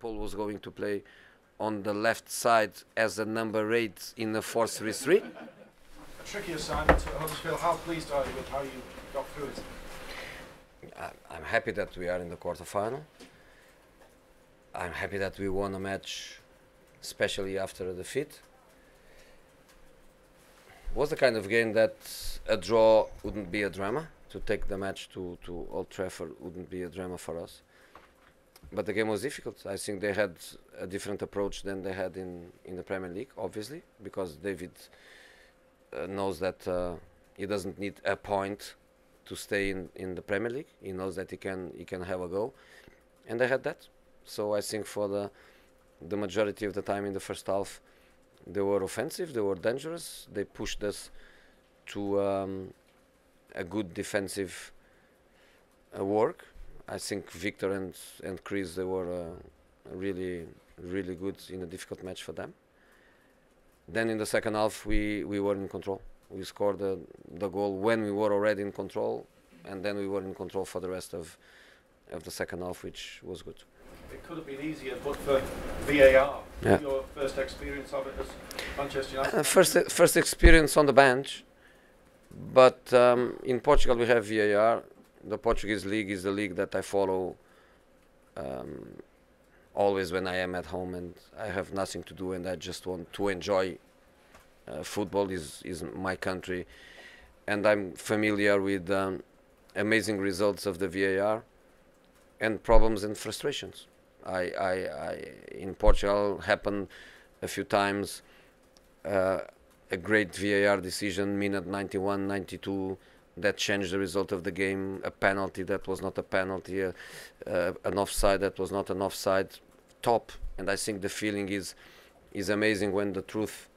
Paul was going to play on the left side as a number 8 in a 4-3-3. A tricky assignment at Huddersfield. How pleased are you with how you got through it? I'm happy that we are in the quarter-final. I'm happy that we won a match, especially after a defeat. It was the kind of game that a draw wouldn't be a drama. To take the match to Old Trafford wouldn't be a drama for us. But the game was difficult. I think they had a different approach than they had in the Premier League, obviously, because David knows that he doesn't need a point to stay in the Premier League. He knows that he can have a go, and they had that. So I think for the majority of the time in the first half, they were offensive, they were dangerous, they pushed us to a good defensive work. I think Victor and Chris, they were really good in a difficult match for them. Then in the second half we were in control. We scored the goal when we were already in control, and then we were in control for the rest of the second half, which was good. It could have been easier, but for VAR. Yeah. Your first experience of it as Manchester United? First experience on the bench, but in Portugal we have VAR. The Portuguese league is the league that I follow always when I am at home and I have nothing to do and I just want to enjoy. Football is my country, and I'm familiar with amazing results of the VAR and problems and frustrations. In Portugal happened a few times. A great VAR decision, minute 91, 92, that changed the result of the game. A penalty that was not a penalty, an offside that was not an offside. Top, and I think the feeling is amazing when the truth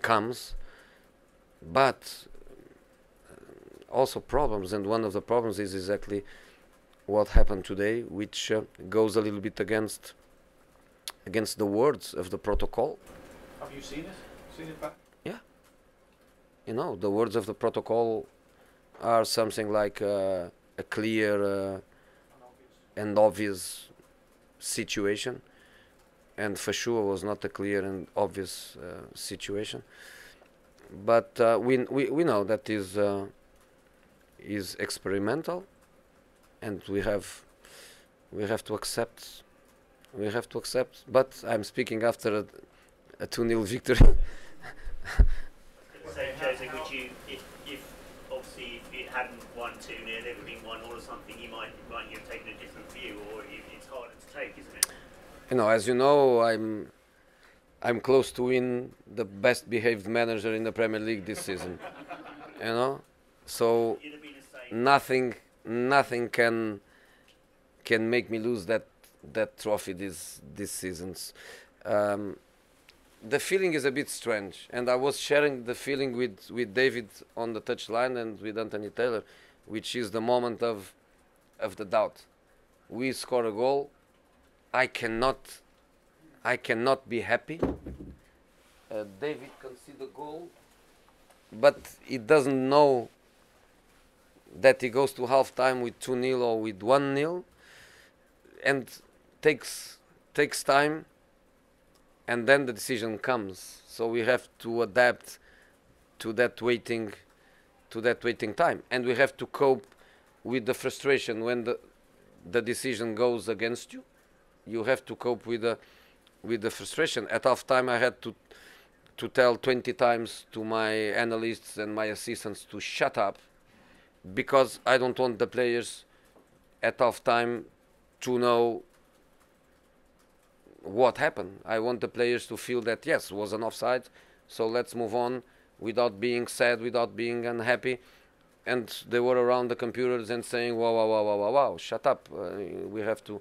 comes, but also problems, and one of the problems is exactly what happened today, which goes a little bit against the words of the protocol. Have you seen it? Seen it back? Yeah. You know, the words of the protocol are something like a clear and obvious situation, and for sure was not a clear and obvious situation. But we know that is experimental, and we have to accept. We have to accept. But I'm speaking after a 2-0 victory. So Jose, would you, if obviously if it hadn't won 2-0, it would have been 1-1 or something, you might have taken a different view, or it's harder to take, isn't it? You know, as you know, I'm close to win the best behaved manager in the Premier League this season. You know, so nothing can make me lose that trophy this seasons. The feeling is a bit strange, and I was sharing the feeling with David on the touchline and with Anthony Taylor, which is the moment of the doubt. We score a goal. I cannot be happy. David can see the goal, but he doesn't know that he goes to half time with 2-0 or with 1-0, and takes time, and then the decision comes. So we have to adapt to that waiting time, and we have to cope with the frustration when the decision goes against you. You have to cope with the frustration. At half time I had to tell 20 times to my analysts and my assistants to shut up, because I don't want the players at half time to know what happened. I want the players to feel that yes, it was an offside, so let's move on without being sad, without being unhappy. And they were around the computers and saying, wow, wow, wow, wow, wow, wow, shut up. We have to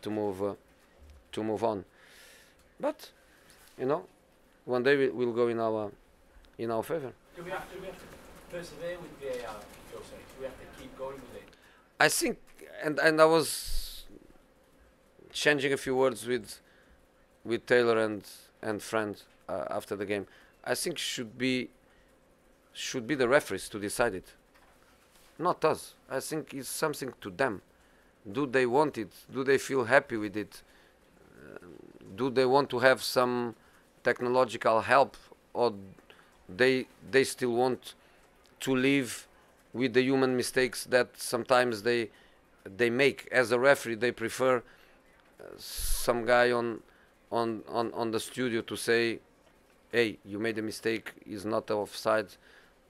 move on. But you know, one day we'll go in our favor. Do we have to persevere with VAR, Jose? Do we have to keep going with it? I think, and I was changing a few words with Taylor and Friend after the game. I think should be the referees to decide it, not us. I think it's something to them. Do they want it? Do they feel happy with it? Do they want to have some technological help, or they still want to live with the human mistakes that sometimes they make? As a referee, they prefer some guy on the studio to say, hey, you made a mistake, is not offside,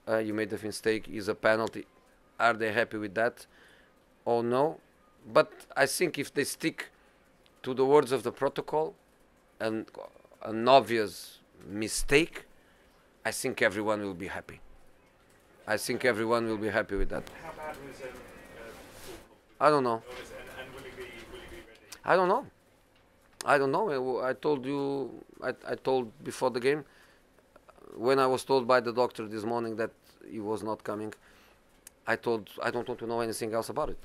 you made a mistake, is a penalty. Are they happy with that or no? But I think if they stick to the words of the protocol and an obvious mistake, I think everyone will be happy. I think everyone will be happy with that. How bad was I don't know. and will he be ready? I don't know. I don't know. I told you, I told before the game, when I was told by the doctor this morning that he was not coming, I told I don't want to know anything else about it.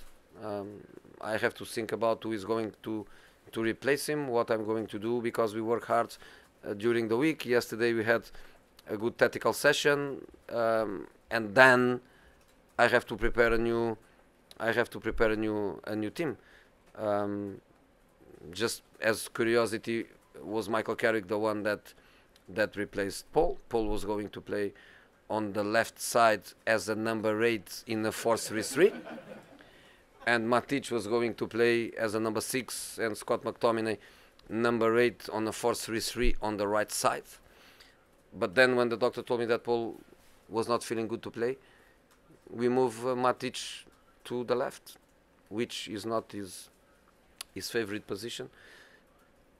I have to think about who is going to replace him, what I'm going to do, because we work hard during the week. Yesterday we had a good tactical session, and then I have to prepare a new team. Just as curiosity, was Michael Carrick the one that replaced Paul? Paul was going to play on the left side as a number 8 in a 4-3-3, and Matic was going to play as a number 6, and Scott McTominay number 8 on a 4-3-3 on the right side. But then when the doctor told me that Paul was not feeling good to play, we move Matic to the left, which is not his favorite position,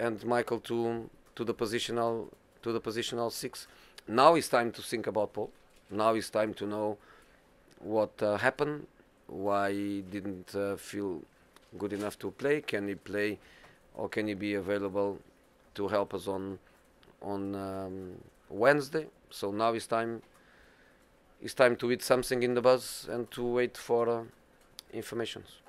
and Michael to the positional 6. Now it's time to think about Paul. Now it's time to know what happened, why he didn't feel good enough to play. Can he play, or can he be available to help us on Wednesday? So now it's time to eat something in the bus and to wait for informations.